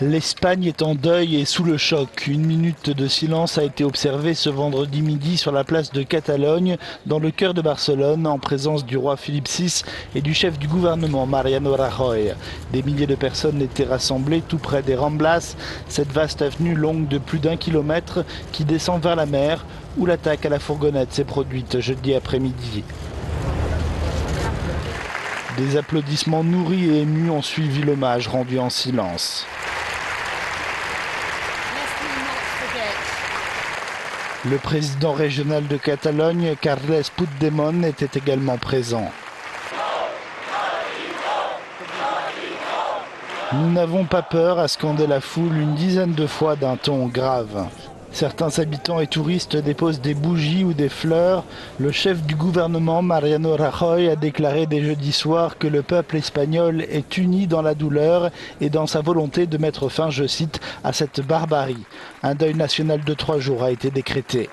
L'Espagne est en deuil et sous le choc. Une minute de silence a été observée ce vendredi midi sur la place de Catalogne, dans le cœur de Barcelone, en présence du roi Philippe VI et du chef du gouvernement Mariano Rajoy. Des milliers de personnes étaient rassemblées tout près des Ramblas, cette vaste avenue longue de plus d'1 kilomètre qui descend vers la mer, où l'attaque à la fourgonnette s'est produite jeudi après-midi. Des applaudissements nourris et émus ont suivi l'hommage rendu en silence. Le président régional de Catalogne, Carles Puigdemont, était également présent. Nous n'avons pas peur, a scandé la foule une dizaine de fois d'un ton grave. Certains habitants et touristes déposent des bougies ou des fleurs. Le chef du gouvernement, Mariano Rajoy, a déclaré dès jeudi soir que le peuple espagnol est uni dans la douleur et dans sa volonté de mettre fin, je cite, à cette barbarie. Un deuil national de 3 jours a été décrété.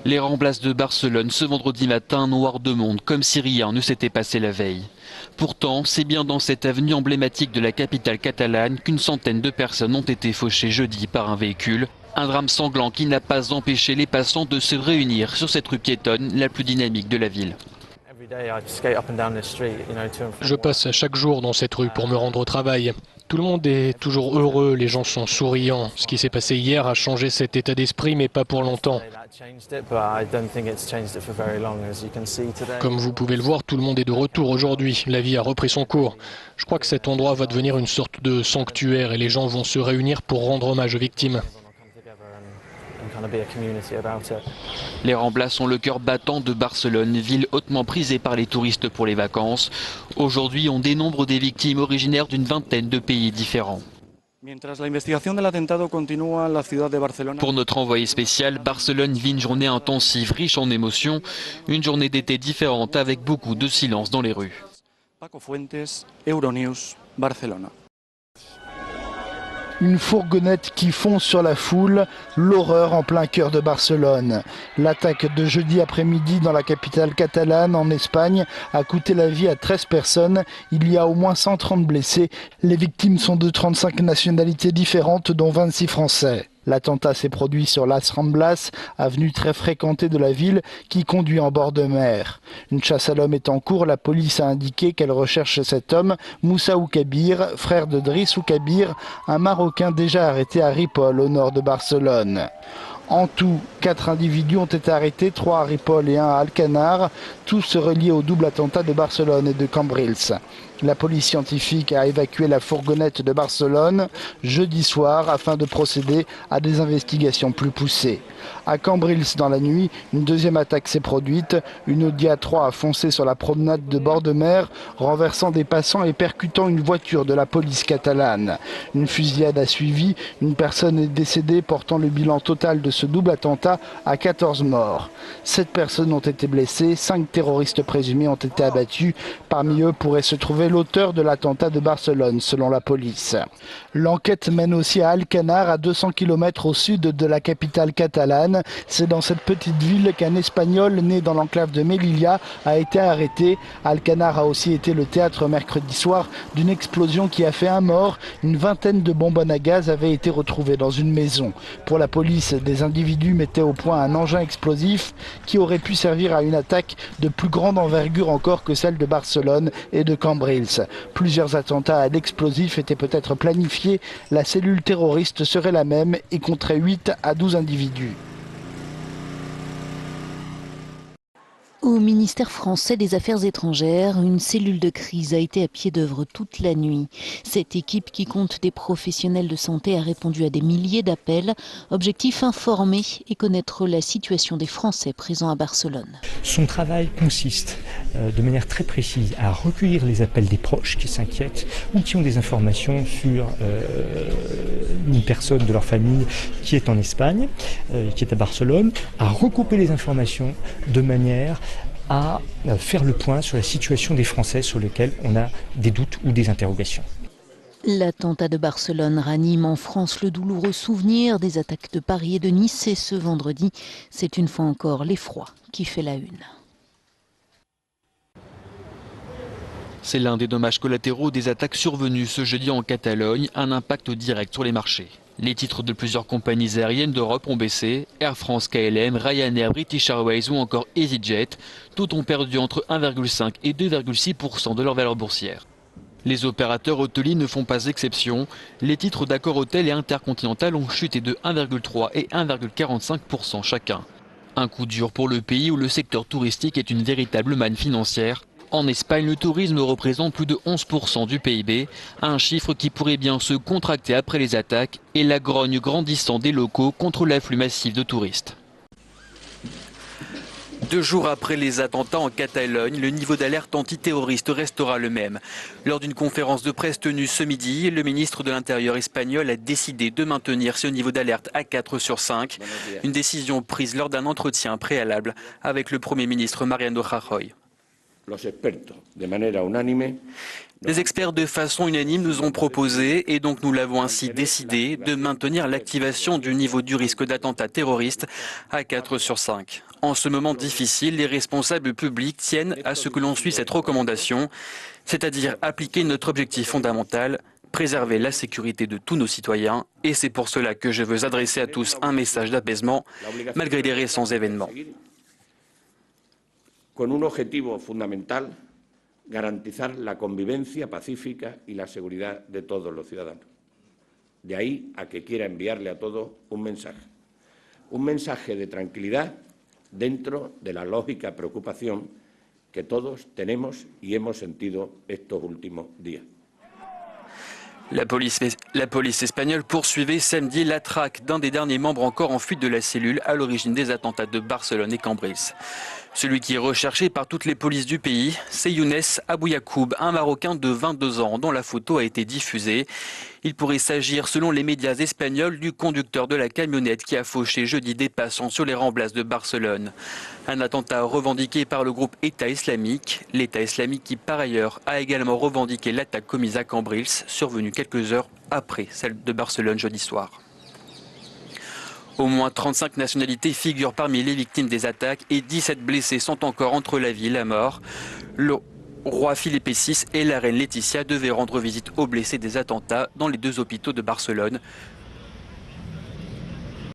Les Ramblas de Barcelone ce vendredi matin noirs de monde, comme si rien ne s'était passé la veille. Pourtant, c'est bien dans cette avenue emblématique de la capitale catalane qu'une centaine de personnes ont été fauchées jeudi par un véhicule. Un drame sanglant qui n'a pas empêché les passants de se réunir sur cette rue piétonne la plus dynamique de la ville. Je passe chaque jour dans cette rue pour me rendre au travail. Tout le monde est toujours heureux, les gens sont souriants. Ce qui s'est passé hier a changé cet état d'esprit, mais pas pour longtemps. Comme vous pouvez le voir, tout le monde est de retour aujourd'hui. La vie a repris son cours. Je crois que cet endroit va devenir une sorte de sanctuaire et les gens vont se réunir pour rendre hommage aux victimes. Les Ramblas sont le cœur battant de Barcelone, ville hautement prisée par les touristes pour les vacances. Aujourd'hui, on dénombre des victimes originaires d'une vingtaine de pays différents. Pour notre envoyé spécial, Barcelone vit une journée intensive, riche en émotions, une journée d'été différente avec beaucoup de silence dans les rues. Une fourgonnette qui fonce sur la foule, l'horreur en plein cœur de Barcelone. L'attaque de jeudi après-midi dans la capitale catalane en Espagne a coûté la vie à 13 personnes. Il y a au moins 130 blessés. Les victimes sont de 35 nationalités différentes, dont 26 Français. L'attentat s'est produit sur Las Ramblas, avenue très fréquentée de la ville, qui conduit en bord de mer. Une chasse à l'homme est en cours. La police a indiqué qu'elle recherche cet homme, Moussa Oukabir, frère de Driss Oukabir, un Marocain déjà arrêté à Ripoll, au nord de Barcelone. En tout, 4 individus ont été arrêtés, 3 à Ripoll et 1 à Alcanar, tous reliés au double attentat de Barcelone et de Cambrils. La police scientifique a évacué la fourgonnette de Barcelone jeudi soir afin de procéder à des investigations plus poussées. À Cambrils, dans la nuit, une deuxième attaque s'est produite. Une Audi A3 a foncé sur la promenade de bord de mer, renversant des passants et percutant une voiture de la police catalane. Une fusillade a suivi. Une personne est décédée, portant le bilan total de ce double attentat à 14 morts. 7 personnes ont été blessées, 5 terroristes présumés ont été abattus. Parmi eux pourrait se trouver l'auteur de l'attentat de Barcelone, selon la police. L'enquête mène aussi à Alcanar, à 200 km au sud de la capitale catalane. C'est dans cette petite ville qu'un Espagnol né dans l'enclave de Melilla a été arrêté. Alcanar a aussi été le théâtre mercredi soir d'une explosion qui a fait 1 mort. Une vingtaine de bonbonnes à gaz avaient été retrouvées dans une maison. Pour la police, des individus mettaient au point un engin explosif qui aurait pu servir à une attaque de plus grande envergure encore que celle de Barcelone et de Cambrils. Plusieurs attentats à l'explosif étaient peut-être planifiés. La cellule terroriste serait la même et compterait 8 à 12 individus. Au ministère français des Affaires étrangères, une cellule de crise a été à pied d'œuvre toute la nuit. Cette équipe qui compte des professionnels de santé a répondu à des milliers d'appels. Objectif, informer et connaître la situation des Français présents à Barcelone. Son travail consiste de manière très précise à recueillir les appels des proches qui s'inquiètent ou qui ont des informations sur une personne de leur famille qui est en Espagne, qui est à Barcelone, à recouper les informations de manière à faire le point sur la situation des Français sur lesquels on a des doutes ou des interrogations. L'attentat de Barcelone ranime en France le douloureux souvenir des attaques de Paris et de Nice. Et ce vendredi, c'est une fois encore l'effroi qui fait la une. C'est l'un des dommages collatéraux des attaques survenues ce jeudi en Catalogne, un impact direct sur les marchés. Les titres de plusieurs compagnies aériennes d'Europe ont baissé, Air France, KLM, Ryanair, British Airways ou encore EasyJet. Toutes ont perdu entre 1,5 et 2,6% de leur valeur boursière. Les opérateurs hôteliers ne font pas exception. Les titres d'Accor Hôtel et Intercontinental ont chuté de 1,3 et 1,45% chacun. Un coup dur pour le pays où le secteur touristique est une véritable manne financière. En Espagne, le tourisme représente plus de 11% du PIB, un chiffre qui pourrait bien se contracter après les attaques et la grogne grandissant des locaux contre l'afflux massif de touristes. 2 jours après les attentats en Catalogne, le niveau d'alerte antiterroriste restera le même. Lors d'une conférence de presse tenue ce midi, le ministre de l'Intérieur espagnol a décidé de maintenir ce niveau d'alerte à 4 sur 5. Une décision prise lors d'un entretien préalable avec le Premier ministre Mariano Rajoy. Les experts de façon unanime nous ont proposé, et donc nous l'avons ainsi décidé, de maintenir l'activation du niveau du risque d'attentat terroriste à 4 sur 5. En ce moment difficile, les responsables publics tiennent à ce que l'on suive cette recommandation, c'est-à-dire appliquer notre objectif fondamental, préserver la sécurité de tous nos citoyens, et c'est pour cela que je veux adresser à tous un message d'apaisement, malgré les récents événements. Con un objetivo fundamental, garantizar la convivencia pacífica y la seguridad de todos los ciudadanos. De ahí a que quiera enviarle a todos un mensaje de tranquilidad dentro de la lógica preocupación que todos tenemos y hemos sentido estos últimos días. La police espagnole poursuivait samedi la traque d'un des derniers membres encore en fuite de la cellule à l'origine des attentats de Barcelone et Cambrils. Celui qui est recherché par toutes les polices du pays, c'est Younes Abouyacoub, un Marocain de 22 ans dont la photo a été diffusée. Il pourrait s'agir, selon les médias espagnols, du conducteur de la camionnette qui a fauché jeudi des passants sur les Ramblas de Barcelone. Un attentat revendiqué par le groupe État islamique. L'État islamique qui, par ailleurs, a également revendiqué l'attaque commise à Cambrils, survenue quelques heures après celle de Barcelone jeudi soir. Au moins 35 nationalités figurent parmi les victimes des attaques et 17 blessés sont encore entre la vie et la mort. Le roi Philippe VI et la reine Laetitia devaient rendre visite aux blessés des attentats dans les 2 hôpitaux de Barcelone.